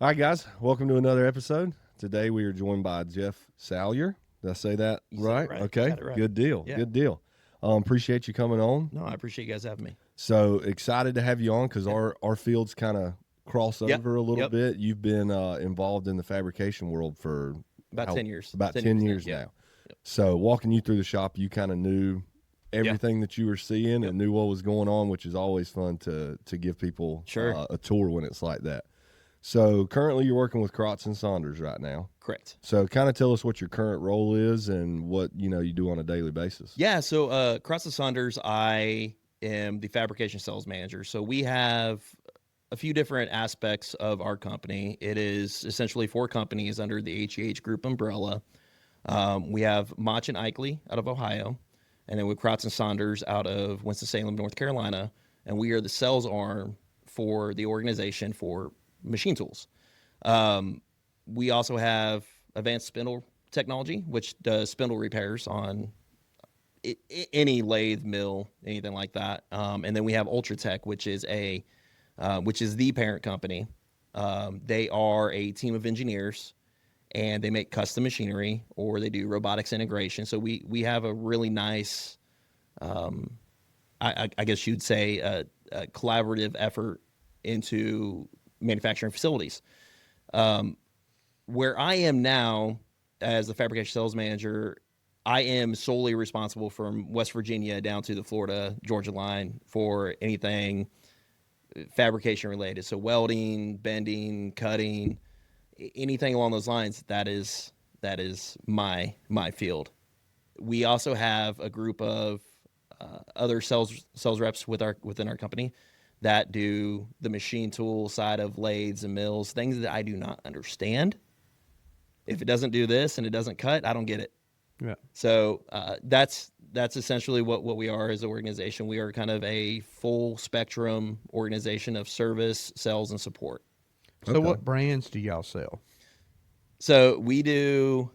All right, guys, welcome to another episode. Today we are joined by Jeff Salyer. Did I say that You said right? it right. Okay, Got it right. good deal. Yeah. Good deal. Appreciate you coming on. No, I appreciate you guys having me. So excited to have you on because our fields kind of cross Yep. over a little Yep. bit. You've been involved in the fabrication world for About 10 years. About 10 years yeah. now. So walking you through the shop, you kind of knew everything that you were seeing and knew what was going on, which is always fun to give people Sure. a tour when it's like that. So currently you're working with Crotts and Saunders right now. Correct. So kind of tell us what your current role is and what, you do on a daily basis. Yeah, so Crotts and Saunders, I am the Fabrication Sales Manager. So we have a few different aspects of our company. It is essentially 4 companies under the HEH Group umbrella. We have Mach and Eichley out of Ohio, and then with Crotts and Saunders out of Winston-Salem, North Carolina, and we are the sales arm for the organization for machine tools. We also have advanced spindle technology, which does spindle repairs on any lathe, mill, anything like that. And then we have Ultratech, which is the parent company. They are a team of engineers, and they make custom machinery or they do robotics integration. So we have a really nice, I guess you'd say, a collaborative effort into manufacturing facilities. Where I am now as the Fabrication Sales Manager, I am solely responsible from West Virginia down to the Florida, Georgia line for anything fabrication related. So welding, bending, cutting, anything along those lines, that is my field. We also have a group of other sales reps within our company that do the machine tool side of lathes and mills, things that I do not understand. If it doesn't do this and it doesn't cut, I don't get it. Yeah. So that's essentially what we are as an organization. We are kind of a full spectrum organization of service, sales, and support. So what brands do y'all sell? So we do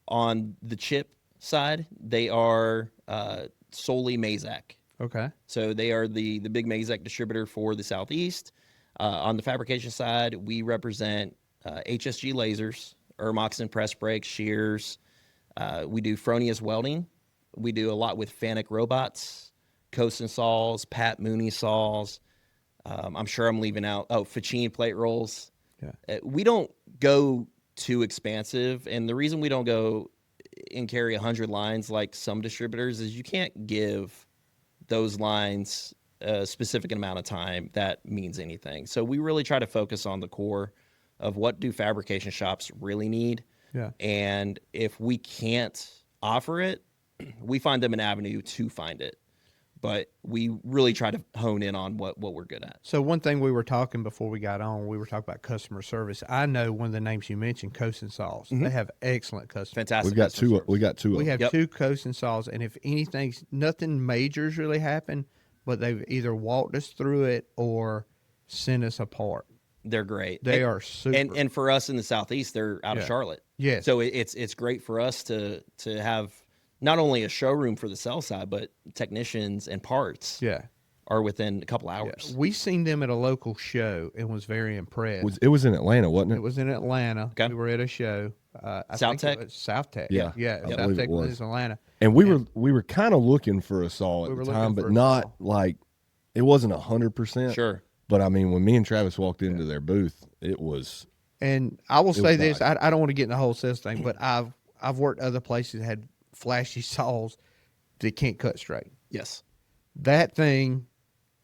on the chip side, they are solely Mazak. Okay. So they are the big Mazak distributor for the Southeast. On the fabrication side, we represent HSG lasers, Ermoxon press brakes, shears. We do Fronius welding. We do a lot with Fanuc robots, Kosen saws, Pat Mooney saws. I'm sure I'm leaving out. Fichin plate rolls. Yeah. We don't go too expansive, and the reason we don't go and carry 100 lines like some distributors is you can't give those lines a specific amount of time that means anything. So we really try to focus on the core of what do fabrication shops really need. Yeah. And if we can't offer it, we find them an avenue to find it. But we really try to hone in on what we're good at. So one thing we were talking before we got on, we were talking about customer service. I know one of the names you mentioned, Kosen saws. They have excellent customer. Fantastic. We got two of We them. have 2 Kosen saws, and if anything's, nothing major's really happened, but they've either walked us through it or sent us a part. They're great. They are super. And for us in the Southeast, they're out of Charlotte. Yes. So it's great for us to have not only a showroom for the sell side, but technicians and parts are within a couple hours. We seen them at a local show and was very impressed. It was in Atlanta, wasn't It it? was in Atlanta. Okay. We were at a show. South Tech? South Tech. Yeah. Yeah. I South believe Tech it was. was Atlanta. And we were kind of looking for a saw at We were the looking time, for but a not saw. like it wasn't 100%. Sure. But I mean, when me and Travis walked into their booth, it was And I will say was this: nice. I don't want to get in the whole sales thing, but I've worked other places that had flashy saws that can't cut straight. Yes. That thing,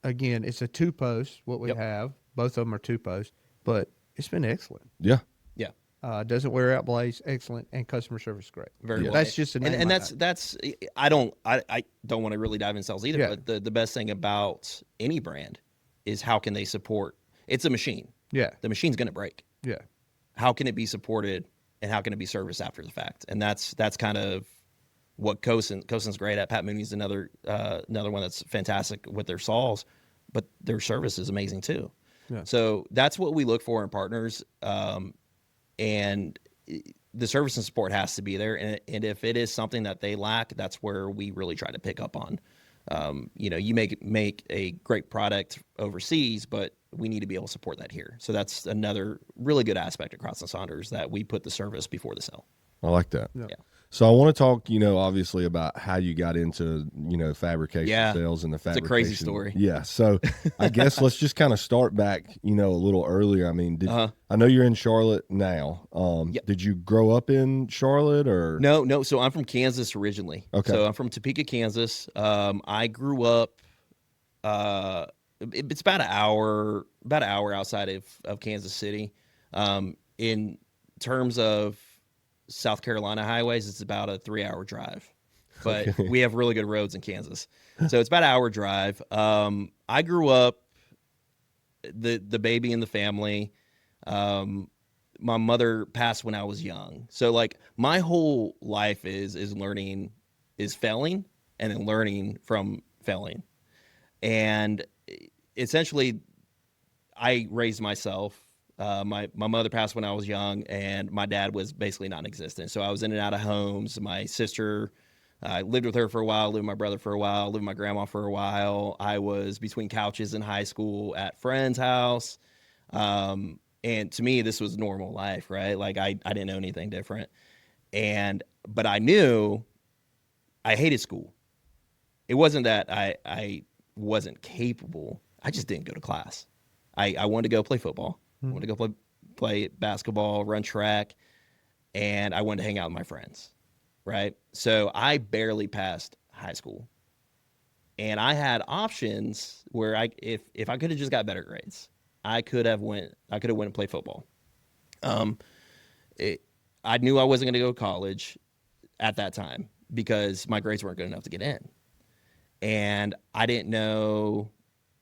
again, it's a 2-post. What we Yep. have, both of them are 2-post, but it's been excellent. yeah. Yeah. Doesn't wear out blades, excellent, and customer service great. Very well. That's just a name. and that's I don't want to really dive in sales either. Yeah. But the best thing about any brand is how can they support? It's a machine. Yeah, The machine's going to break. yeah, How can it be supported, and how can it be serviced after the fact? And that's kind of what Kosen's great at. Pat Mooney's another one that's fantastic with their saws, but their service is amazing too. Yeah. So that's what we look for in partners, and the service and support has to be there. And if it is something that they lack, that's where we really try to pick up on. You make a great product overseas, but we need to be able to support that here. So that's another really good aspect of Crotts and Saunders, that we put the service before the sale. I like that. Yeah. Yeah. So I want to talk, obviously about how you got into, fabrication Yeah. sales and the It's a fabrication. crazy story. Yeah. So I guess let's just kind of start back, a little earlier. I mean, I know you're in Charlotte now. Yep. Did you grow up in Charlotte or? No. So I'm from Kansas originally. Okay. So I'm from Topeka, Kansas. I grew up, it's about an hour outside of Kansas City. In terms of South Carolina highways, it's about a 3-hour drive, but Okay. we have really good roads in Kansas. So it's about an hour drive. I grew up the baby in the family. My mother passed when I was young. So like my whole life is failing and then learning from failing. And essentially I raised myself. My mother passed when I was young, and my dad was basically non-existent. So I was in and out of homes. My sister, I lived with her for a while, lived with my brother for a while, lived with my grandma for a while. I was between couches in high school at friends' house. And to me, this was normal life, right? Like I didn't know anything different. But I knew I hated school. It wasn't that I wasn't capable. I just didn't go to class. I wanted to go play football. I wanted to go play basketball, run track, and I wanted to hang out with my friends, right? So I barely passed high school. And I had options where if I could have just got better grades, I could have went and played football. I knew I wasn't going to go to college at that time because my grades weren't good enough to get in. And I didn't know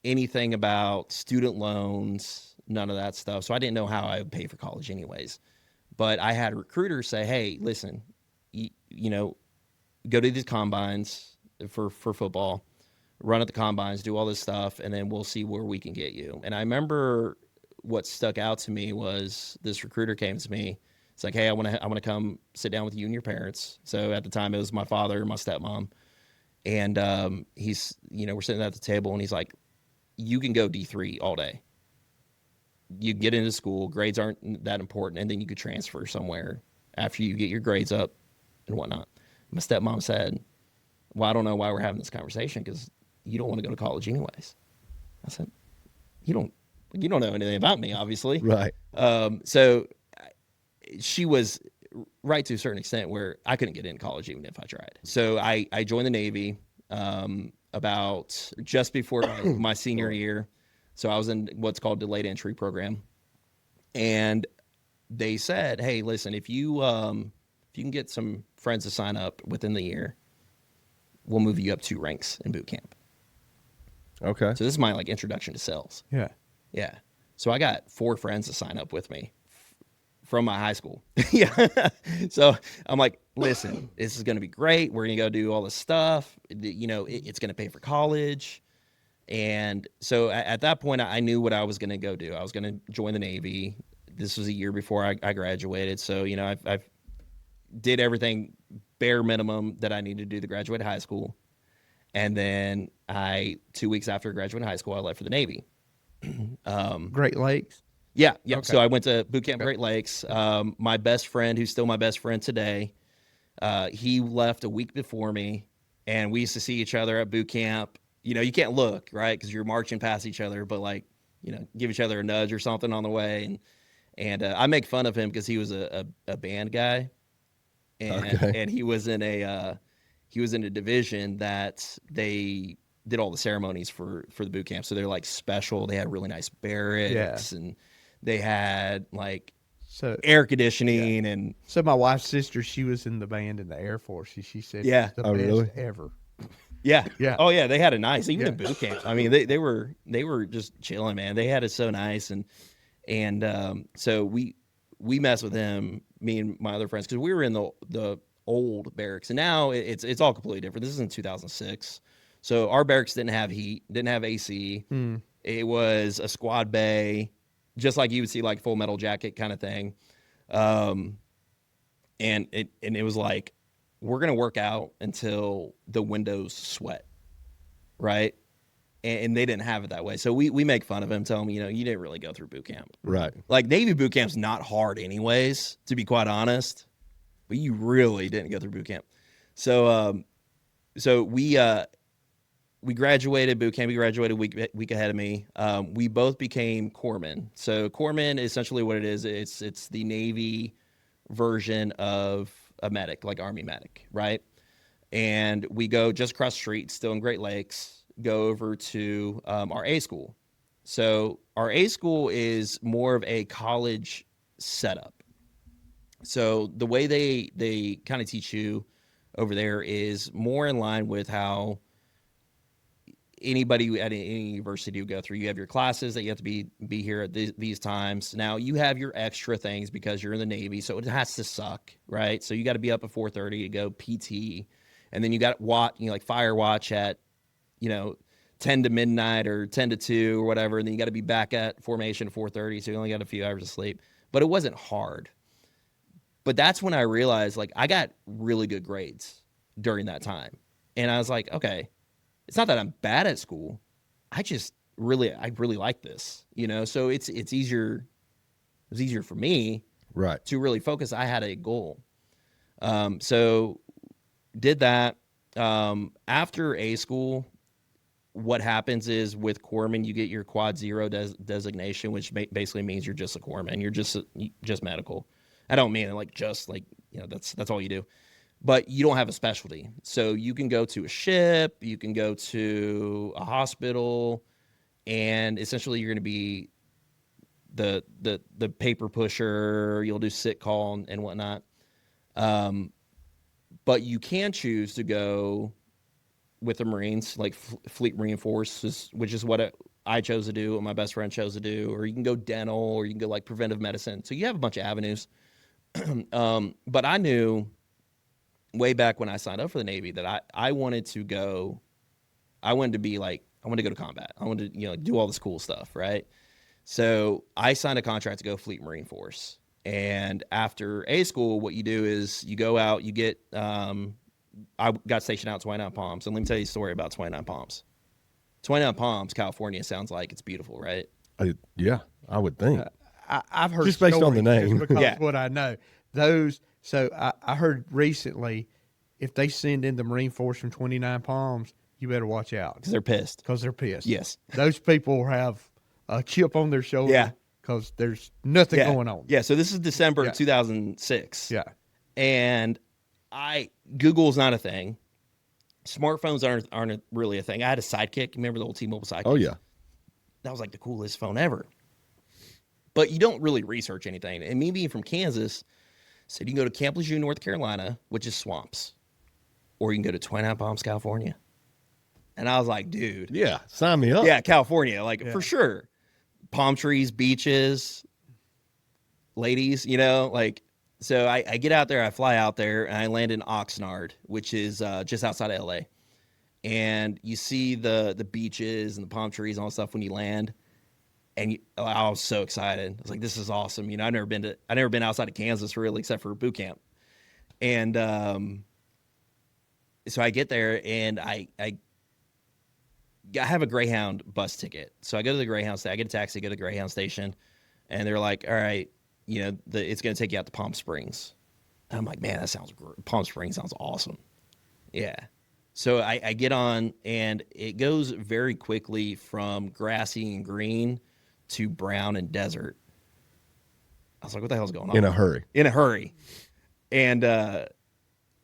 anything about student loans, none of that stuff. So I didn't know how I would pay for college anyways. But I had recruiters say, hey, listen, go to these combines for football, run at the combines, do all this stuff, and then we'll see where we can get you. And I remember what stuck out to me was this recruiter came to me. It's like, hey, I want to come sit down with you and your parents. So at the time it was my father and my stepmom. And he's, we're sitting at the table, and he's like, you can go D3 all day. You get into school, grades aren't that important, and then you could transfer somewhere after you get your grades up and whatnot. My stepmom said, well, I don't know why we're having this conversation because you don't want to go to college anyways. I said, you don't know anything about me, obviously. Right. So she was right to a certain extent where I couldn't get into college even if I tried. So I joined the Navy about just before my senior year. So I was in what's called delayed entry program. And they said, hey, listen, if you can get some friends to sign up within the year, we'll move you up 2 ranks in boot camp. Okay. So this is my introduction to sales. Yeah. Yeah. So I got 4 friends to sign up with me from my high school. Yeah. So I'm like, listen, this is going to be great. We're going to go do all this stuff. It's going to pay for college. And so at that point, I knew what I was going to go do. I was going to join the Navy. This was a year before I graduated. So, I've did everything bare minimum that I needed to do to graduate high school. And then 2 weeks after graduating high school, I left for the Navy. Great Lakes. Yeah. Okay. So I went to boot camp Great Lakes. My best friend, who's still my best friend today, he left a week before me, and we used to see each other at boot camp. You can't look, right, because you're marching past each other, but give each other a nudge or something on the way. And I make fun of him because he was a band guy, and he was in a division that they did all the ceremonies for the boot camp. So they're special. They had really nice barracks, and they had air conditioning and. So my wife's sister, she was in the band in the Air Force. She said, Yeah. it was the best really? ever. Yeah. Yeah. Oh yeah, they had it nice. Even in boot camp. I mean, they were just chilling, man. They had it so nice, and so we messed with them, me and my other friends, because we were in the old barracks, and now it's all completely different. This is in 2006, so our barracks didn't have heat, didn't have AC. It was a squad bay, just like you would see Full Metal Jacket kind of thing, and it was like, we're going to work out until the windows sweat, right? and they didn't have it that way. So we make fun of him, tell him, you know, you didn't really go through boot camp. Right. Like Navy boot camp's not hard anyways, to be quite honest, but you really didn't go through boot camp. So we graduated boot camp. He graduated a week ahead of me. We both became corpsmen. So corpsman is essentially what it is. It's the Navy version of a medic, like Army medic, right? And we go just across the street, still in Great Lakes, go over to our A school. So our A school is more of a college setup. So the way they kind of teach you over there is more in line with how anybody at any university would go through. You have your classes that you have to be here at these times. Now you have your extra things because you're in the Navy, so it has to suck, right? So you got to be up at 4:30 to go PT, and then you got like fire watch at 10 to midnight or 10 to 2 or whatever, and then you got to be back at formation at 4:30, so you only got a few hours of sleep. But it wasn't hard. But that's when I realized, like, I got really good grades during that time. And I was like, okay, it's not that I'm bad at school. I really like this, so it's easier. It was easier for me right to really focus. I had a goal. So did that. After A school, what happens is with corpsman, you get your quad 0 designation, which basically means you're just a corpsman. You're just medical. I don't mean it that's all you do. But you don't have a specialty. So you can go to a ship, you can go to a hospital, and essentially you're going to be the paper pusher. You'll do sick call and whatnot. But you can choose to go with the Marines, like Fleet Marine Force, which is what I chose to do, what my best friend chose to do. Or you can go dental, or you can go like preventive medicine. So you have a bunch of avenues. But I knew way back when I signed up for the Navy that I wanted to go. I wanted to go to combat. I wanted to do all this cool stuff, right? So I signed a contract to go Fleet Marine Force. And after A school, what you do is you go out, you get I got stationed out at 29 Palms. And let me tell you a story about 29 Palms. 29 Palms, California sounds like it's beautiful, right? Yeah, I would think. I've heard just based on the name. Because what I know. So I heard recently, if they send in the Marine Force from 29 Palms, you better watch out. Because they're pissed. Because they're pissed. Yes. Those people have a chip on their shoulder. Yeah. Because there's nothing going on. Yeah, so this is December of 2006. Yeah. And Google's not a thing. Smartphones aren't really a thing. I had a Sidekick. Remember the old T-Mobile Sidekick? Oh, yeah. That was like the coolest phone ever. But you don't really research anything. And me being from Kansas, said you can go to Camp Lejeune, North Carolina, which is swamps, or you can go to 29 Palms, California. And I was like, dude. Yeah, sign me up. Yeah, California, for sure. Palm trees, beaches, ladies, So I get out there, I fly out there, and I land in Oxnard, which is just outside of L.A. And you see the beaches and the palm trees and all that stuff when you land. And I was so excited. I was like, "This is awesome!" I've never been outside of Kansas really, except for boot camp. And so I get there, and I have a Greyhound bus ticket. So I go to the Greyhound station. I get a taxi, go to the Greyhound station, and they're like, "All right, it's going to take you out to Palm Springs." And I'm like, "Man, that sounds great. Palm Springs sounds awesome." Yeah. So I get on, and it goes very quickly from grassy and green to brown and desert. I was like, what the hell's going on? In a hurry. And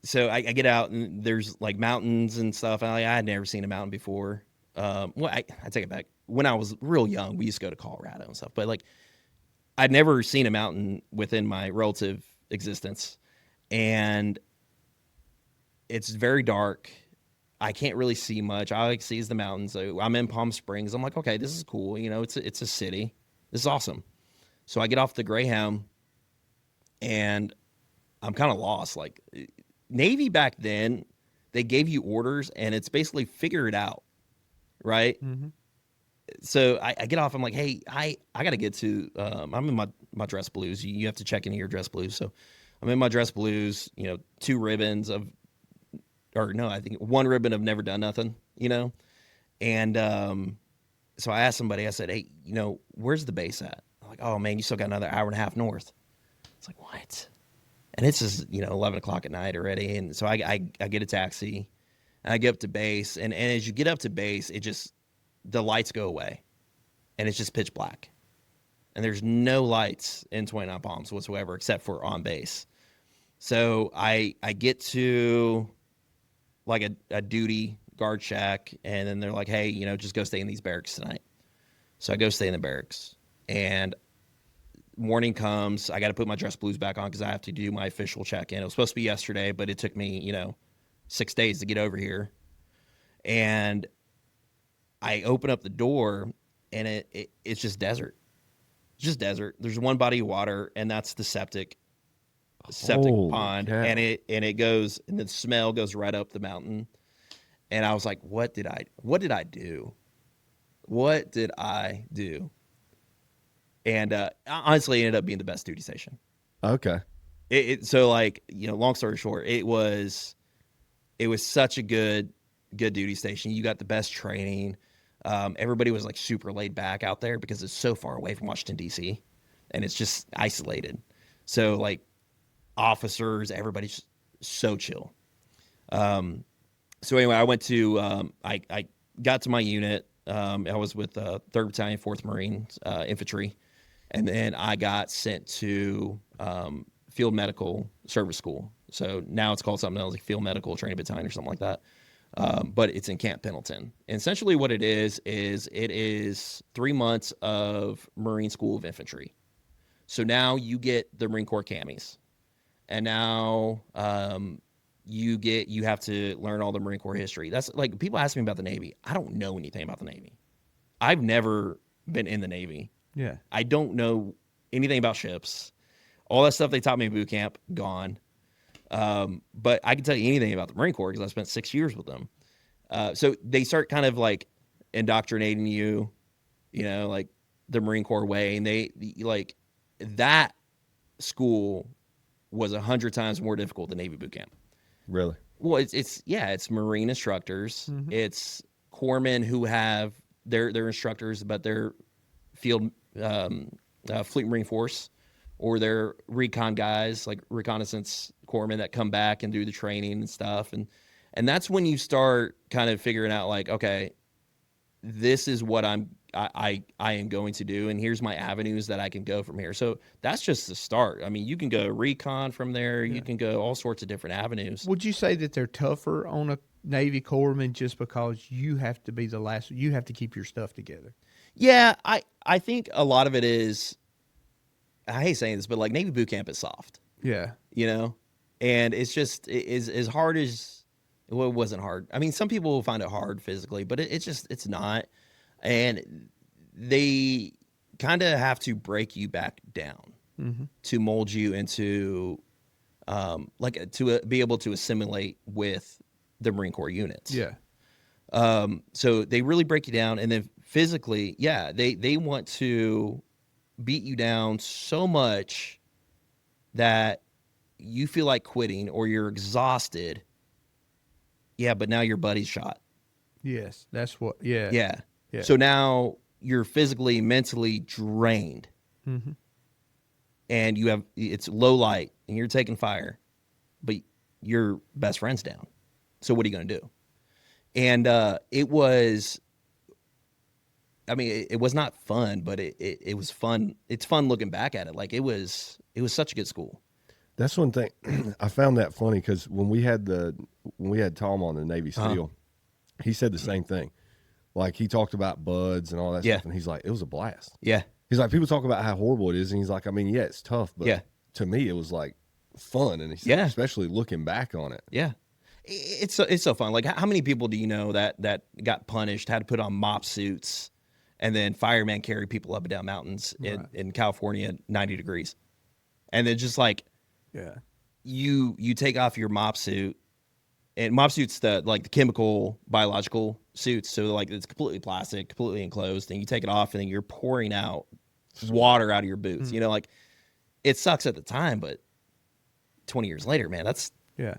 so I get out, and there's like mountains and stuff. I had never seen a mountain before. I take it back. When I was real young, we used to go to Colorado and stuff. But I'd never seen a mountain within my relative existence. And it's very dark. I can't really see much. All I see is the mountains. So I'm in Palm Springs. I'm like, okay, this is cool. It's a city. This is awesome. So I get off the Greyhound, and I'm kind of lost. Like, Navy back then, they gave you orders, and it's basically figure it out, right? Mm-hmm. So I get off. I'm like, hey, I got to get to. I'm in my dress blues. You have to check into your dress blues. So I'm in my dress blues. 2 ribbons of. Or no, I think 1 ribbon of never done nothing, And so I asked somebody, I said, hey, where's the base at? I'm like, oh man, you still got another hour and a half north. It's like, what? And it's just, 11 o'clock at night already. And so I get a taxi and I get up to base. And as you get up to base, the lights go away and it's just pitch black. And there's no lights in 29 Palms whatsoever except for on base. So I get to like a duty guard shack, and then they're like, hey, just go stay in these barracks tonight. So I go stay in the barracks, and morning comes. I got to put my dress blues back on because I have to do my official check-in. It was supposed to be yesterday, but it took me, 6 days to get over here. And I open up the door, and it's just desert. It's just desert. There's one body of water, and that's the septic Holy pond, cow. and it goes, and the smell goes right up the mountain. And I was like, what did I do? What did I do? And honestly, it ended up being the best duty station. Okay. So like, long story short, it was such a good duty station. You got the best training. Everybody was like super laid back out there because it's so far away from Washington, D.C. and it's just isolated. So like officers, everybody's so chill. So anyway, I went to, I got to my unit. I was with 3rd Battalion, 4th Marines Infantry. And then I got sent to Field Medical Service School. So now it's called something else, like Field Medical Training Battalion or something like that. But it's in Camp Pendleton. And essentially what it is it is 3 months of Marine School of Infantry. So now you get the Marine Corps camis. And now you have to learn all the Marine Corps history. That's like, people ask me about the Navy. I don't know anything about the Navy. I've never been in the Navy. Yeah. I don't know anything about ships. All that stuff they taught me in boot camp, gone. But I can tell you anything about the Marine Corps because I spent 6 years with them. So they start kind of like indoctrinating you, like the Marine Corps way. And they like that school was 100 times more difficult than Navy boot camp. Really? Well, it's Marine instructors. Mm-hmm. It's corpsmen who have their instructors, but they're field Fleet Marine Force, or they're recon guys, like reconnaissance corpsmen that come back and do the training and stuff. And that's when you start kind of figuring out like, okay, this is what I am going to do, and here's my avenues that I can go from here. So that's just the start. I mean, you can go recon from there. Yeah. You can go all sorts of different avenues. Would you say that they're tougher on a Navy corpsman just because you have to be the last? You have to keep your stuff together. Yeah, I think a lot of it is, I hate saying this, but like Navy boot camp is soft. Yeah. And it's just as hard as, well, it wasn't hard. I mean, some people will find it hard physically, but it's not. And they kind of have to break you back down to mold you into, to be able to assimilate with the Marine Corps units. Yeah. So they really break you down, and then physically, yeah, they want to beat you down so much that you feel like quitting or you're exhausted. Yeah, but now your buddy's shot. Yes, that's what. Yeah. Yeah. Yeah. So now you're physically, mentally drained, and it's low light, and you're taking fire, but your best friend's down. So what are you going to do? And it was, I mean, it was not fun, but it was fun. It's fun looking back at it. Like it was such a good school. That's one thing I found that funny, because when we had Tom on the Navy SEAL, he said the same thing. Like he talked about buds and all that stuff, and he's like, it was a blast. Yeah. He's like, people talk about how horrible it is, and he's like, I mean, yeah, it's tough, but to me, it was like fun, and he said, especially looking back on it. Yeah. It's so fun. Like, how many people do you know that got punished, had to put on mop suits, and then firemen carry people up and down mountains in California, 90 degrees, and then just like, you take off your mop suit, and mop suits the chemical biological suits, so like it's completely plastic, completely enclosed, and you take it off, and then you're pouring out water out of your boots. Like it sucks at the time, but 20 years later, man, that's oh,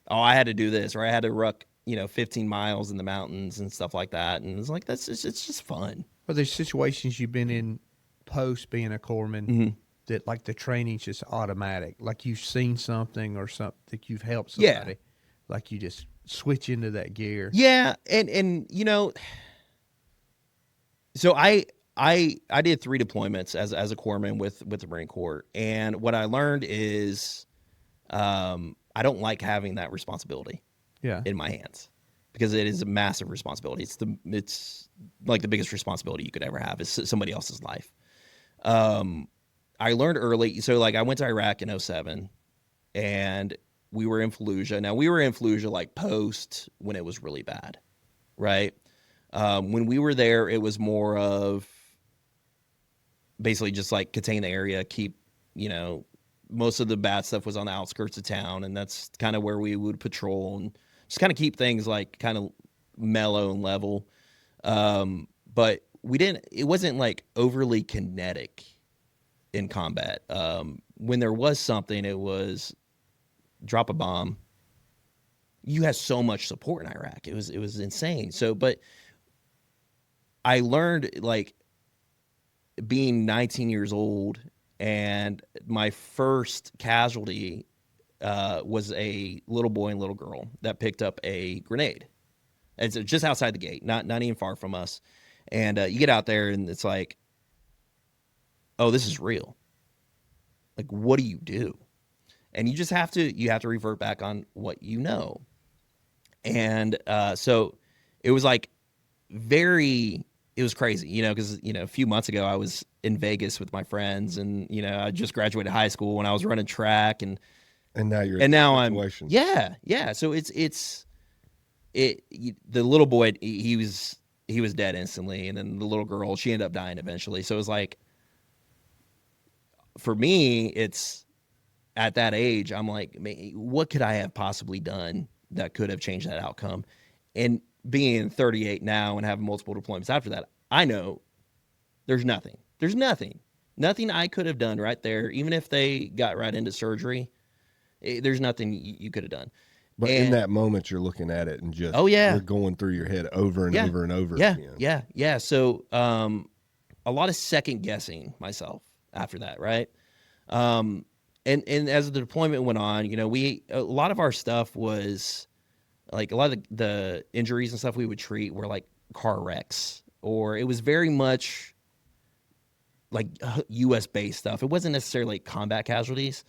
I had to do this, or I had to ruck 15 miles in the mountains and stuff like that. And it's like, it's just fun. But there's situations you've been in post being a corpsman that like the training's just automatic. Like you've seen something or something that you've helped somebody. Like you just switch into that gear. Yeah. And so I did 3 deployments as a corpsman with the Marine Corps. And what I learned is, I don't like having that responsibility in my hands, because it is a massive responsibility. It's like the biggest responsibility you could ever have is somebody else's life. I learned early. So like I went to Iraq in 2007 and we were in Fallujah. Now we were in Fallujah like post when it was really bad, right? When we were there, it was more of basically just like contain the area, keep, most of the bad stuff was on the outskirts of town, and that's kind of where we would patrol and just kind of keep things like kind of mellow and level. But it wasn't like overly kinetic in combat. When there was something, it was drop a bomb. You had so much support in Iraq. It was insane. So, but I learned like being 19 years old, and my first casualty was a little boy and little girl that picked up a grenade. It's just outside the gate, not even far from us. And you get out there and it's like, oh, this is real. Like, what do you do? And you just have to revert back on what you know. And so it was like it was crazy, because, a few months ago I was in Vegas with my friends, and, I just graduated high school when I was running track, and now you're in that situation. Yeah. So the little boy, he was dead instantly. And then the little girl, she ended up dying eventually. So it was like, for me, it's at that age, I'm like, what could I have possibly done that could have changed that outcome? And being 38 now and having multiple deployments after that, I know there's nothing I could have done right there. Even if they got right into surgery, there's nothing you could have done. But in that moment, you're looking at it and just, you're going through your head over and over and over again. Yeah. So, a lot of second guessing myself after that. Right. And as the deployment went on, a lot of our stuff was like, a lot of the injuries and stuff we would treat were like car wrecks, or it was very much like U.S. based stuff. It wasn't necessarily combat casualties.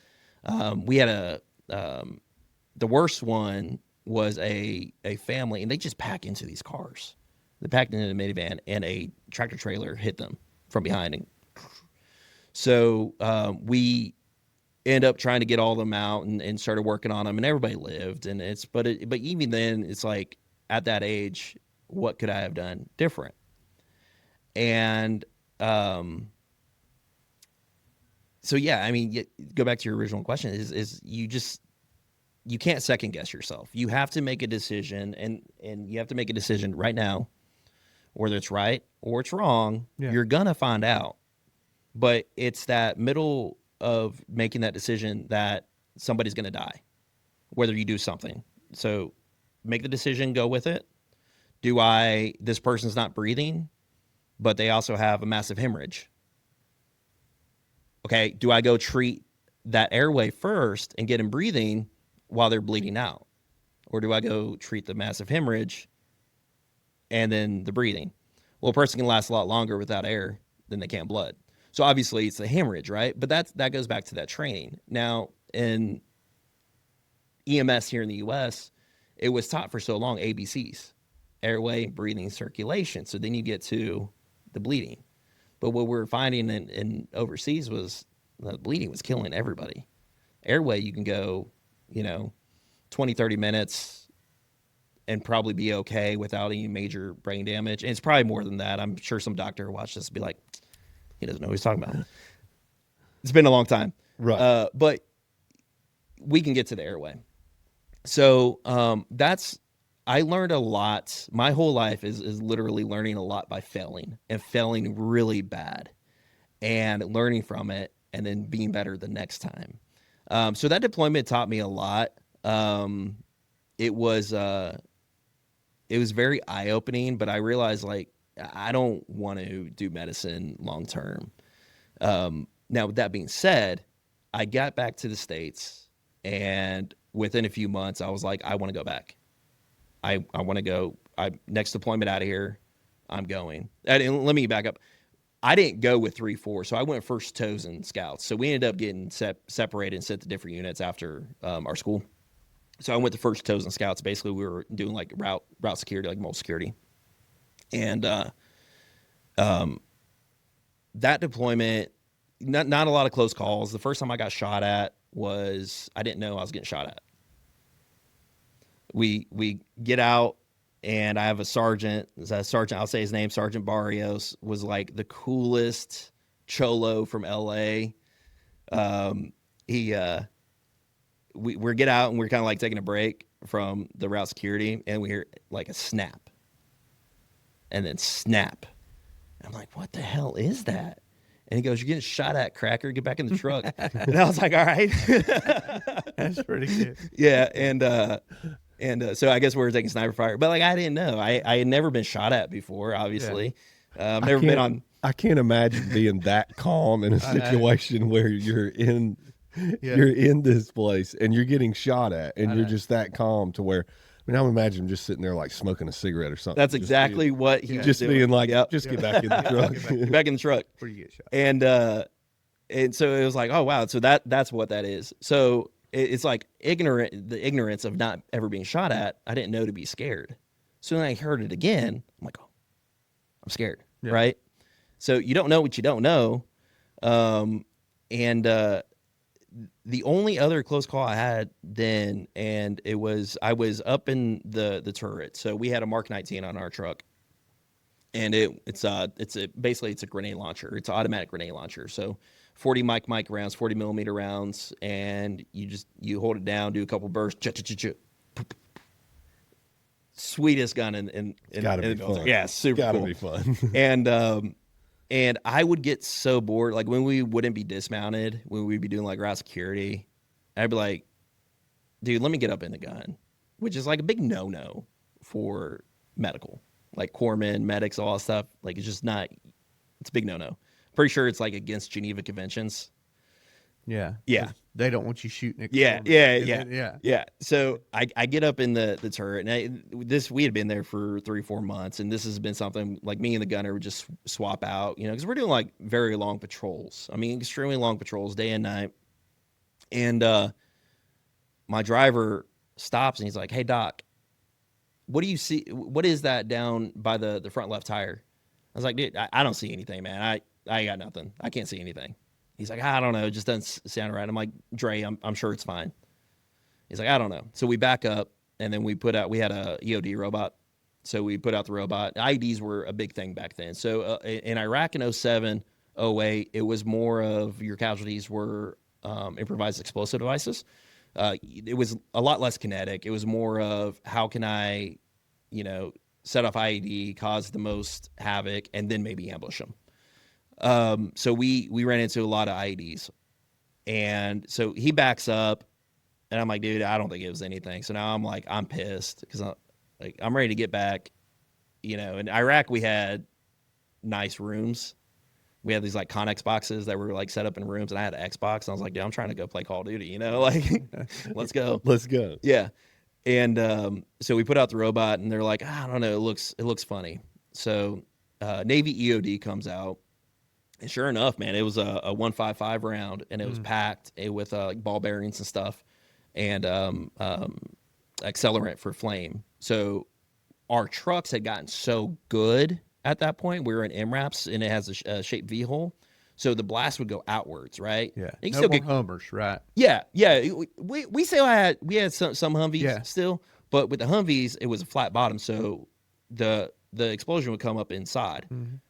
We had the worst one was a family, and they just pack into these cars. They packed into a minivan, and a tractor trailer hit them from behind. And so we end up trying to get all of them out and started working on them, and everybody lived. And but even then, it's like at that age, what could I have done different? And so yeah, I mean, go back to your original question: is you can't second guess yourself. You have to make a decision, and you have to make a decision right now, whether it's right or it's wrong. Yeah. You're gonna find out, but it's that middle of making that decision that somebody's gonna die, whether you do something. So make the decision, go with it. This person's not breathing, but they also have a massive hemorrhage. Okay, do I go treat that airway first and get them breathing while they're bleeding out? Or do I go treat the massive hemorrhage and then the breathing? Well, a person can last a lot longer without air than they can blood. So obviously it's the hemorrhage, right? But that goes back to that training. Now, in EMS here in the U.S., it was taught for so long, ABCs, airway, breathing, circulation. So then you get to the bleeding. But what we're finding in overseas was the bleeding was killing everybody. Airway, you can go, 20, 30 minutes and probably be okay without any major brain damage. And it's probably more than that. I'm sure some doctor watched this and be like, he doesn't know what he's talking about. It's been a long time. Right. But we can get to the airway. So I learned a lot. My whole life is literally learning a lot by failing, and failing really bad and learning from it and then being better the next time. So that deployment taught me a lot. It was it was very eye-opening, but I realized, like, I don't want to do medicine long term. Now, with that being said, I got back to the States, and within a few months, I was like, I want to go back. I want to go. Next deployment out of here, I'm going. And let me back up. I didn't go with 3-4, so I went first toes and scouts. So we ended up getting separated and sent to different units after our school. So I went to first toes and scouts. Basically, we were doing like route security, like mobile security. And that deployment, not a lot of close calls. The first time I got shot at was, I didn't know I was getting shot at. We get out, and I have a sergeant. I'll say his name, Sergeant Barrios, was like the coolest cholo from LA. We get out, and we're kind of like taking a break from the route security, and we hear like a snap. And then snap. I'm like, what the hell is that? And he goes, you're getting shot at, cracker. Get back in the truck. And I was like, all right. That's pretty good. Yeah. And so I guess we were taking sniper fire. But, like, I didn't know. I had never been shot at before, obviously. Yeah. Never been on. I can't imagine being that calm in a situation where you're in this place and you're getting shot at, and you're just that calm to where, I mean, I would imagine just sitting there like smoking a cigarette or something. That's exactly what he was just doing. being like, Yep. just get back in the truck. Get back in the truck. Before you get shot. And so it was like, oh, wow. So that's what that is. So it's like the ignorance of not ever being shot at. I didn't know to be scared. So then I heard it again. I'm like, oh, I'm scared. Yeah. Right. So you don't know what you don't know. The only other close call I had then, and I was up in the turret. So we had a Mark 19 on our truck, and it's basically a grenade launcher. It's an automatic grenade launcher. So 40 mic rounds, 40 millimeter rounds, and you hold it down, do a couple bursts, sweetest gun in gotta be fun. Yeah, super gotta cool. be fun. And I would get so bored, like when we wouldn't be dismounted, when we'd be doing like route security, I'd be like, dude, let me get up in the gun, which is like a big no-no for medical, like corpsmen, medics, all that stuff. Like, it's just not, it's a big no-no. Pretty sure it's like against Geneva Conventions. Yeah. Yeah. They don't want you shooting at Yeah. So I get up in the turret, and we had been there for 3-4 months, and this has been something like me and the gunner would just swap out, because we're doing like very long patrols. I mean, extremely long patrols, day and night. And my driver stops, and he's like, "Hey, Doc, what do you see? What is that down by the front left tire?" I was like, "Dude, I don't see anything, man. I got nothing. I can't see anything." He's like, I don't know. It just doesn't sound right. I'm like, Dre, I'm sure it's fine. He's like, I don't know. So we back up, and then we had a EOD robot. So we put out the robot. IEDs were a big thing back then. So in Iraq in 07, 08, it was more of your casualties were improvised explosive devices. It was a lot less kinetic. It was more of how can I, set off IED, cause the most havoc, and then maybe ambush them. So we ran into a lot of IEDs, and so he backs up, and I'm like, dude, I don't think it was anything. So now I'm pissed because I'm ready to get back. In Iraq we had nice rooms. We had these like Connex boxes that were like set up in rooms, and I had an Xbox, and I was like, dude, I'm trying to go play Call of Duty, let's go. Let's go. Yeah. And so we put out the robot, and they're like, I don't know, it looks funny. So Navy EOD comes out. And sure enough, man, it was a 155 round, and it was packed with like ball bearings and stuff, and accelerant for flame. So our trucks had gotten so good at that point. We were in MRAPs, and it has a shaped V hole, so the blast would go outwards, right? Yeah, you can no still more get Hummers, right? Yeah. We still had some Humvees still, but with the Humvees, it was a flat bottom, so the explosion would come up inside.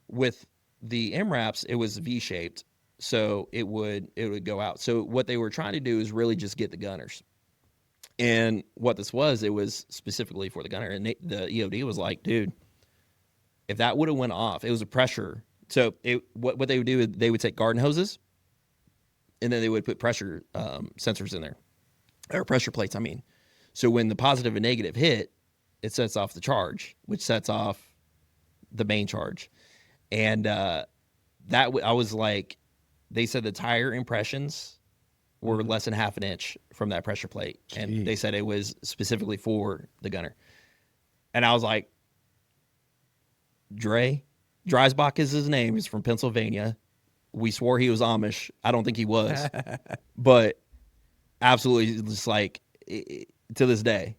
With the MRAPs, it was V-shaped, so it would go out. So what they were trying to do is really just get the gunners. And what this was, it was specifically for the gunner. And the EOD was like, dude, if that would have went off, it was a pressure. So what they would do is they would take garden hoses, and then they would put pressure sensors in there, or pressure plates, I mean. So when the positive and negative hit, it sets off the charge, which sets off the main charge. And I was like, they said the tire impressions were less than half an inch from that pressure plate. And they said it was specifically for the gunner. And I was like, Dreisbach is his name. He's from Pennsylvania. We swore he was Amish. I don't think he was. But absolutely, just like, to this day,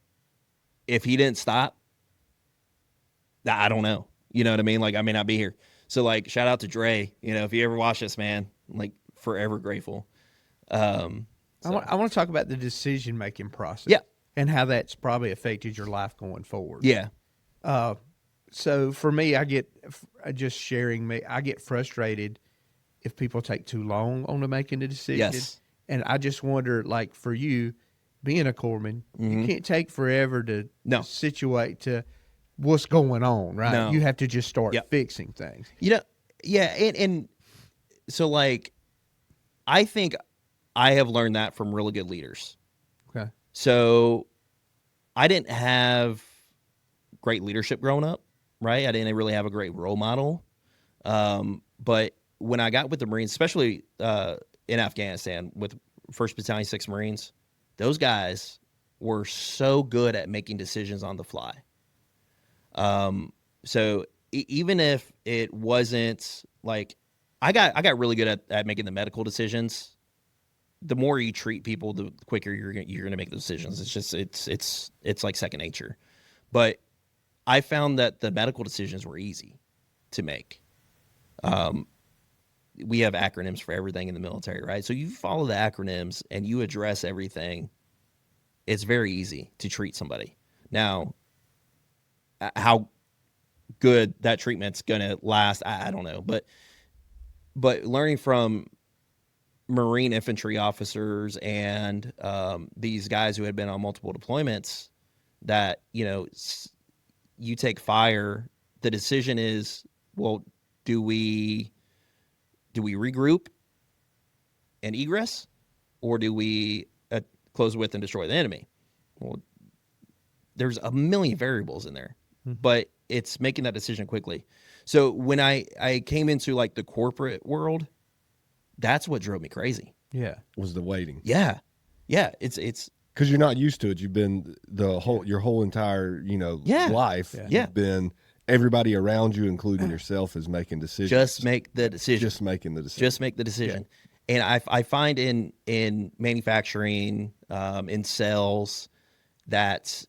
if he didn't stop, I don't know. You know what I mean? Like, I may not be here. So, like, shout out to Dre. You know, if you ever watch this, man, I'm, like, forever grateful. I want to talk about the decision-making process. Yeah. And how that's probably affected your life going forward. Yeah. So for me, I get frustrated if people take too long on making a decision. Yes. And I just wonder, like, for you, being a corpsman, you can't take forever to situate to what's going on, right? No. You have to just start fixing things. You know, yeah, and so, like, I think I have learned that from really good leaders. Okay. So I didn't have great leadership growing up, right? I didn't really have a great role model. But when I got with the Marines, especially in Afghanistan with 1st Battalion, 6th Marines, those guys were so good at making decisions on the fly. So even if it wasn't like, I got really good at making the medical decisions. The more you treat people, the quicker you're gonna make the decisions. It's just it's like second nature. But I found that the medical decisions were easy to make. We have acronyms for everything in the military, right? So you follow the acronyms and you address everything. It's very easy to treat somebody. Now, how good that treatment's gonna last, I don't know. But learning from Marine infantry officers and these guys who had been on multiple deployments, that, you know, you take fire, the decision is, well, do we regroup and egress, or do we close with and destroy the enemy? Well, there's a million variables in there, but it's making that decision quickly. So when I came into, like, the corporate world, that's what drove me crazy. Yeah. Was the waiting. Yeah. It's because you're not used to it. You've been your whole entire, life. Yeah. You've been, everybody around you, including yourself, is making decisions. Just make the decision. Just making the decision. Just make the decision. Yeah. And I find in manufacturing, in sales, that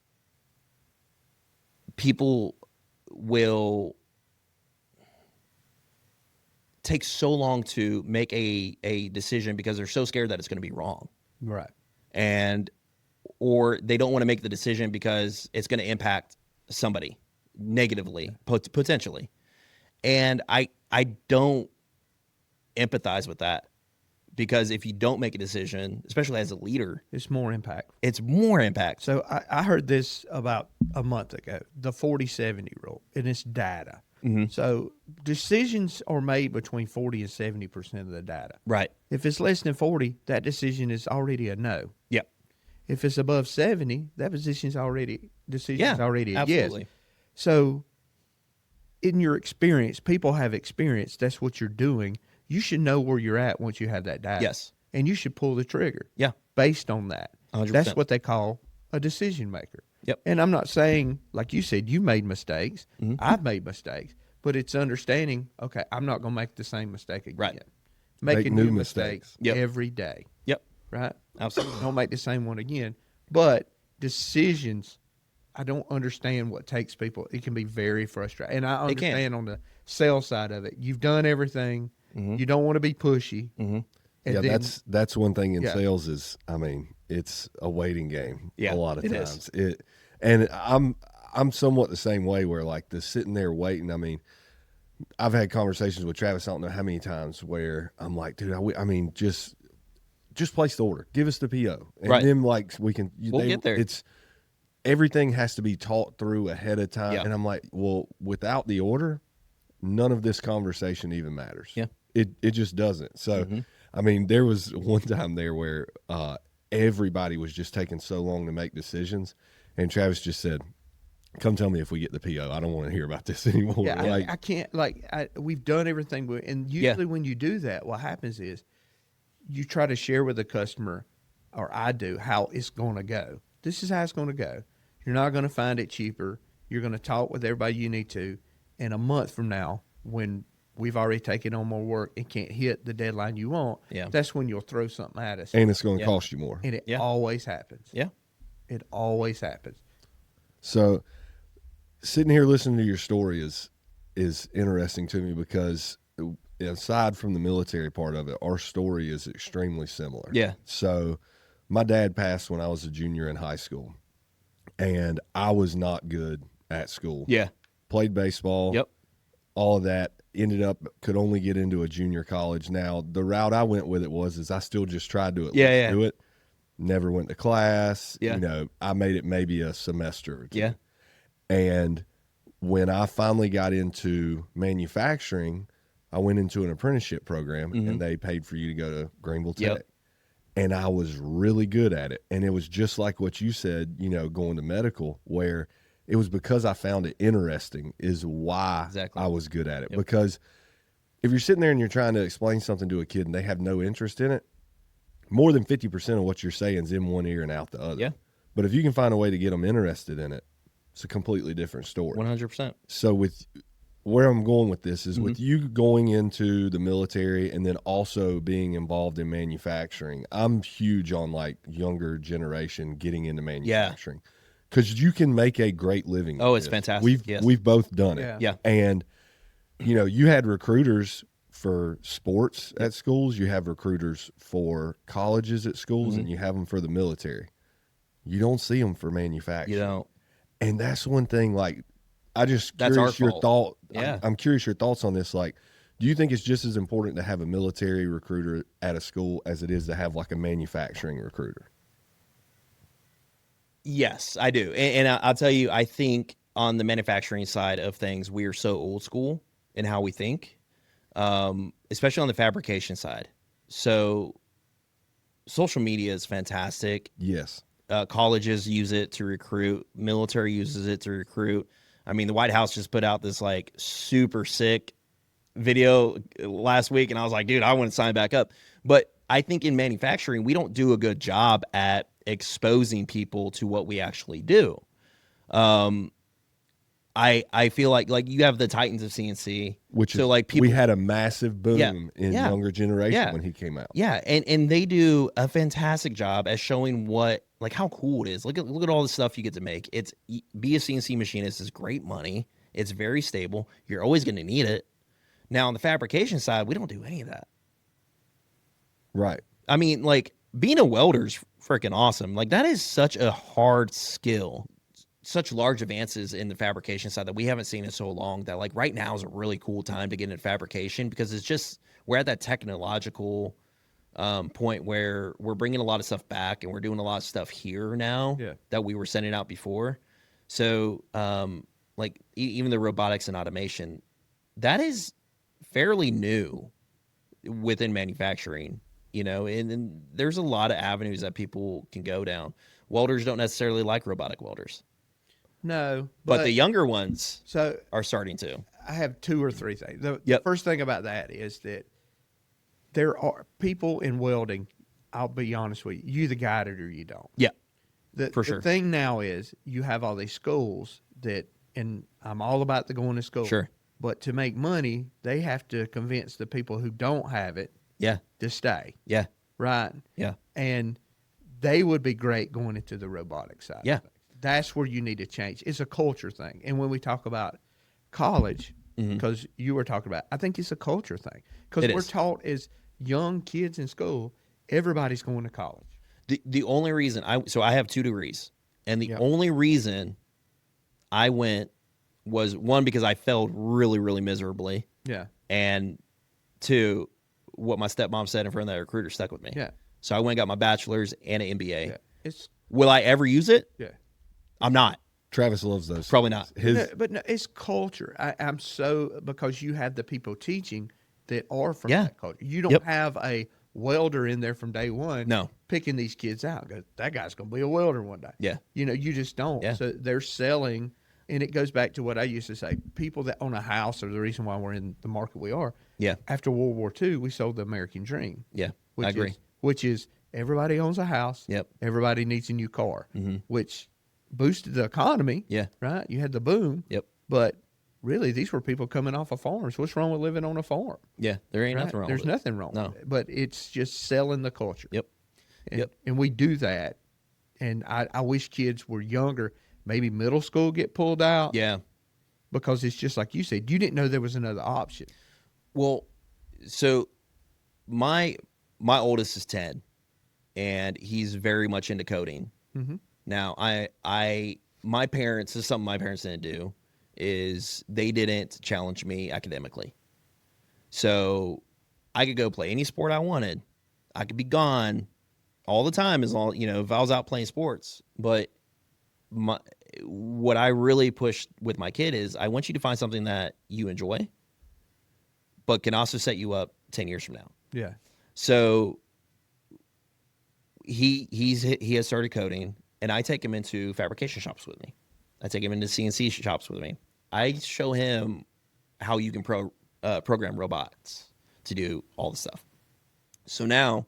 people will take so long to make a decision because they're so scared that it's going to be wrong. Right. Or they don't want to make the decision because it's going to impact somebody negatively, potentially. And I don't empathize with that, because if you don't make a decision, especially as a leader, it's more impact. It's more impact. So I heard this about a month ago, the 40-70 rule, and it's data. Mm-hmm. So decisions are made between 40 and 70% of the data. Right. If it's less than 40, that decision is already a no. Yep. If it's above 70, that decision's already a absolutely. Yes. So in your experience, people have experience. That's what you're doing. You should know where you're at once you have that data. Yes. And you should pull the trigger. Yeah. Based on that. 100%. That's what they call a decision maker. Yep. And I'm not saying, like you said, you made mistakes. Mm-hmm. I've made mistakes. But it's understanding, okay, I'm not going to make the same mistake again. Right. Making new mistakes yep. every day. Yep. Right? Absolutely. Don't make the same one again. But decisions, I don't understand what takes people. It can be very frustrating. And I understand on the sales side of it. You've done everything. Mm-hmm. You don't want to be pushy. Mm-hmm. Yeah, then, that's one thing in sales is, it's a waiting game a lot of times. And I'm somewhat the same way, where, like, the sitting there waiting. I've had conversations with Travis, I don't know how many times, where I'm like, dude, just place the order, give us the PO, and then, like, we'll get there. It's everything has to be taught through ahead of time, and I'm like, well, without the order, none of this conversation even matters. Yeah, it just doesn't. So, there was one time there where everybody was just taking so long to make decisions, and Travis just said, come tell me if we get the PO. I don't want to hear about this anymore. Yeah, like, I can't, we've done everything. And usually when you do that, what happens is you try to share with the customer, or I do, how it's going to go. This is how it's going to go. You're not going to find it cheaper. You're going to talk with everybody you need to. And a month from now, when we've already taken on more work and can't hit the deadline you want, that's when you'll throw something at us. And it's going to cost you more. And it always happens. Yeah. It always happens. So sitting here listening to your story is interesting to me because aside from the military part of it, our story is extremely similar. Yeah. So my dad passed when I was a junior in high school, and I was not good at school. Yeah. Played baseball. Yep. All of that. Ended up could only get into a junior college. Now the route I went with it is I still just tried to do it. Never went to class. Yeah. You know, I made it maybe a semester or two. Yeah. And when I finally got into manufacturing, I went into an apprenticeship program, and they paid for you to go to Greenville Tech. Yep. And I was really good at it. And it was just like what you said, you know, going to medical, where it was because I found it interesting is why I was good at it. Yep. Because if you're sitting there and you're trying to explain something to a kid and they have no interest in it, more than 50% of what you're saying is in one ear and out the other. Yeah. But if you can find a way to get them interested in it, it's a completely different story. 100%. So with where I'm going with this is with you going into the military and then also being involved in manufacturing, I'm huge on like younger generation getting into manufacturing because you can make a great living. Oh, it's fantastic. We've both done it. Yeah. And, you know, you had recruiters for sports at schools, you have recruiters for colleges at schools, and you have them for the military. You don't see them for manufacturing. You don't. And that's one thing, like, that's curious your thought. Yeah. I'm curious your thoughts on this. Like, do you think it's just as important to have a military recruiter at a school as it is to have like a manufacturing recruiter? Yes, I do. And I'll tell you, I think on the manufacturing side of things, we are so old school in how we think, especially on the fabrication side. So social media is fantastic. Yes. Colleges use it to recruit. Military uses it to recruit. I mean, the White House just put out this like super sick video last week, and I was like, dude, I want to sign back up. But I think in manufacturing, we don't do a good job at exposing people to what we actually do. I feel like you have the Titans of CNC, which so is like people, we had a massive boom in younger generation when he came out. Yeah, and they do a fantastic job at showing what like how cool it is. Look at all the stuff you get to make. Be a CNC machinist is great money. It's very stable. You're always going to need it. Now on the fabrication side, we don't do any of that. Right. I mean, like being a welder's freaking awesome. Like that is such a hard skill. Such large advances in the fabrication side that we haven't seen in so long that like right now is a really cool time to get into fabrication because it's just we're at that technological point where we're bringing a lot of stuff back and we're doing a lot of stuff here now that we were sending out before. So like even the robotics and automation, that is fairly new within manufacturing, you know, and there's a lot of avenues that people can go down. Welders don't necessarily like robotic welders. No, but the younger ones are starting to. I have two or three things. The first thing about that is that there are people in welding. I'll be honest with you. You either got it or you don't. Yeah, for sure. The thing now is you have all these schools that, and I'm all about the going to school. Sure. But to make money, they have to convince the people who don't have it to stay. Yeah. Right? Yeah. And they would be great going into the robotic side. Yeah. That's where you need to change. It's a culture thing. And when we talk about college, because you were talking about, I think it's a culture thing. Because we're taught as young kids in school, everybody's going to college. The only reason I have 2 degrees, and the only reason I went was 1, because I failed really, really miserably. Yeah. And 2, what my stepmom said in front of that recruiter stuck with me. Yeah. So I went and got my bachelor's and an MBA. Yeah. Will I ever use it? Yeah. I'm not. Travis loves those. Probably not. But no, it's culture. I'm so, because you have the people teaching that are from that culture. You don't have a welder in there from day one picking these kids out. That guy's going to be a welder one day. Yeah. You know, you just don't. Yeah. So they're selling And it goes back to what I used to say. People that own a house are the reason why we're in the market we are. Yeah. After World War II, we sold the American dream. Yeah, I agree. Which is everybody owns a house. Yep. Everybody needs a new car, Mm-hmm. which boosted the economy. Yeah. Right? You had the boom. Yep. But really, these were people coming off of farms. What's wrong with living on a farm? Yeah, there ain't Right? nothing wrong There's with it. nothing wrong with it. But it's just selling the culture. Yep. And we do that. And I wish kids were younger. Maybe middle school get pulled out. Yeah. Because it's just like you said, you didn't know there was another option. Well, so my oldest is 10, and he's very much into coding. Mm-hmm. Now, my parents, this is something my parents didn't do, is they didn't challenge me academically. So I could go play any sport I wanted. I could be gone all the time as long, if I was out playing sports. But what I really push with my kid is I want you to find something that you enjoy, but can also set you up 10 years from now. Yeah. So he has started coding, and I take him into fabrication shops with me. I take him into CNC shops with me. I show him how you can program robots to do all the stuff. So now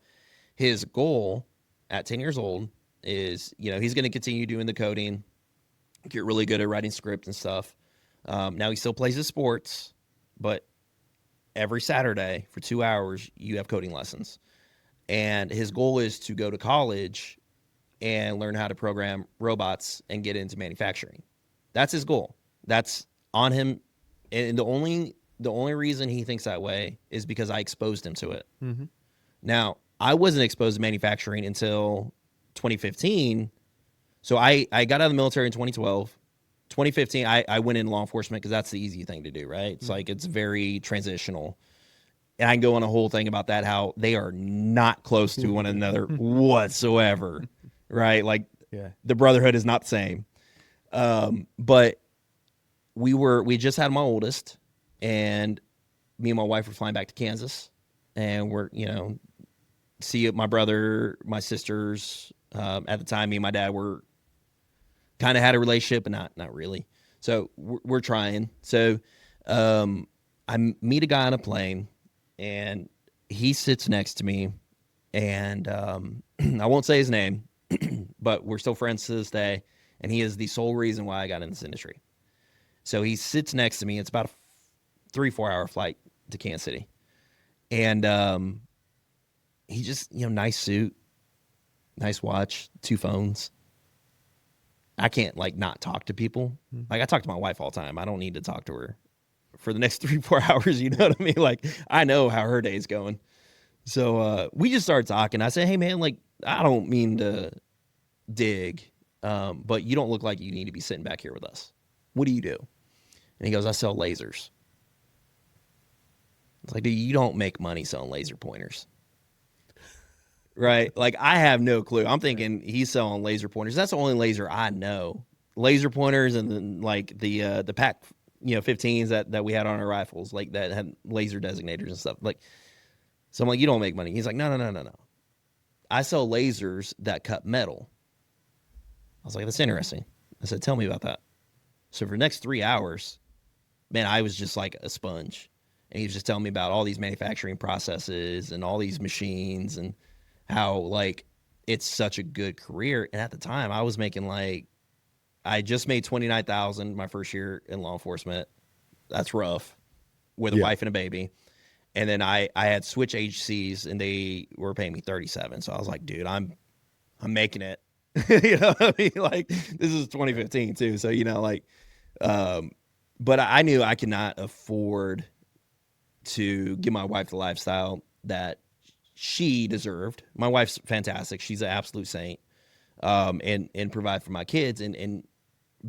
his goal at 10 years old is, he's going to continue doing the coding, get really good at writing script and stuff. Now he still plays his sports, but every Saturday for 2 hours, you have coding lessons. And his goal is to go to college and learn how to program robots and get into manufacturing. That's his goal. That's on him. And the only reason he thinks that way is because I exposed him to it. Mm-hmm. Now, I wasn't exposed to manufacturing until 2015. So I got out of the military in 2012. 2015, I went in law enforcement because that's the easy thing to do, right? It's like it's very transitional. And I can go on a whole thing about that, how they are not close to one another whatsoever, right? Like the brotherhood is not the same. But we just had my oldest, and me and my wife were flying back to Kansas, and we're, see my brother, my sisters, at the time, me and my dad were kind of had a relationship, but not really. So we're trying. So I meet a guy on a plane, and he sits next to me, and I won't say his name, but we're still friends to this day, and he is the sole reason why I got in this industry. So he sits next to me. It's about a 3-4 hour flight to Kansas City, and he just, nice suit, nice watch, 2 phones. I can't not talk to people. Like, I talk to my wife all the time. I don't need to talk to her for the next 3-4 hours. You know what I mean? Like, I know how her day's going. So we just started talking. I said, hey man, I don't mean to dig, but you don't look like you need to be sitting back here with us. What do you do? And he goes, I sell lasers. It's like, dude, you don't make money selling laser pointers. Right? I have no clue. I'm thinking he's selling laser pointers. That's the only laser I know. Laser pointers, and then the Pac 15s that we had on our rifles, that had laser designators and stuff. So I'm like, you don't make money. He's like, no. I sell lasers that cut metal. I was like, that's interesting. I said, tell me about that. So for the next 3 hours, man, I was just like a sponge. And he was just telling me about all these manufacturing processes and all these machines and how it's such a good career. And at the time I was making I just made $29,000 my first year in law enforcement. That's rough, with a wife and a baby. And then I had switch agencies, and they were paying me $37,000. So I was like, dude, I'm making it. You know what I mean? This is 2015 too. So, but I knew I could not afford to give my wife the lifestyle that she deserved. My wife's fantastic. She's an absolute saint. And provide for my kids and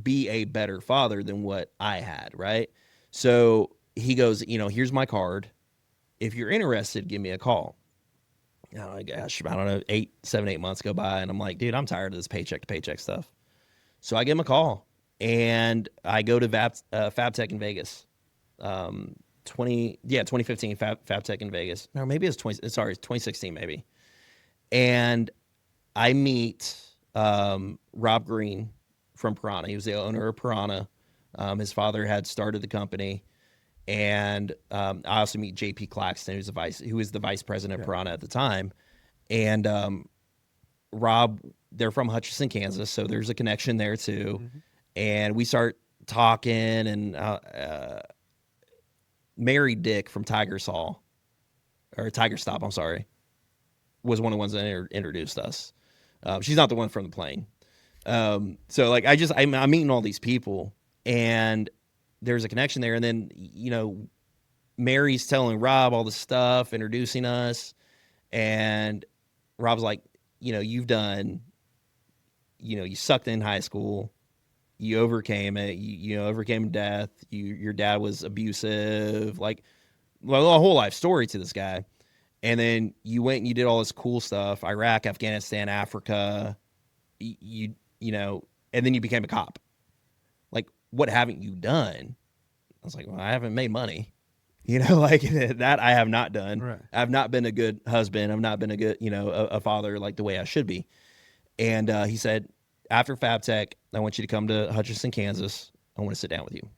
be a better father than what I had, right? So he goes, here's my card. If you're interested, give me a call. Oh, gosh, I don't know, 7, 8 months go by, and I'm like, dude, I'm tired of this paycheck to paycheck stuff. So I give him a call, and I go to FabTech in Vegas. 2015 FabTech in Vegas. No, maybe it's 2016 maybe. And I meet Rob Green from Piranha. He was the owner of Piranha. His father had started the company. And I also meet JP Claxton, who was the vice president of Piranha at the time. And Rob, they're from Hutchinson, Kansas, so there's a connection there too. Mm-hmm. And we start talking, and Mary Dick from Tiger Stop, I'm sorry, was one of the ones that introduced us. She's not the one from the plane. So like I'm meeting all these people, and there's a connection there. And then, Mary's telling Rob all the stuff, introducing us, and Rob's like, you've done, you sucked in high school, you overcame it, you overcame death, your dad was abusive, like, well, a whole life story to this guy. And then you went and you did all this cool stuff, Iraq, Afghanistan, Africa, and then you became a cop. Like, what haven't you done? I was like, well, I haven't made money. Like that I have not done. Right. I've not been a good husband. I've not been a good, a father like the way I should be. And he said, after FabTech, I want you to come to Hutchinson, Kansas. I want to sit down with you.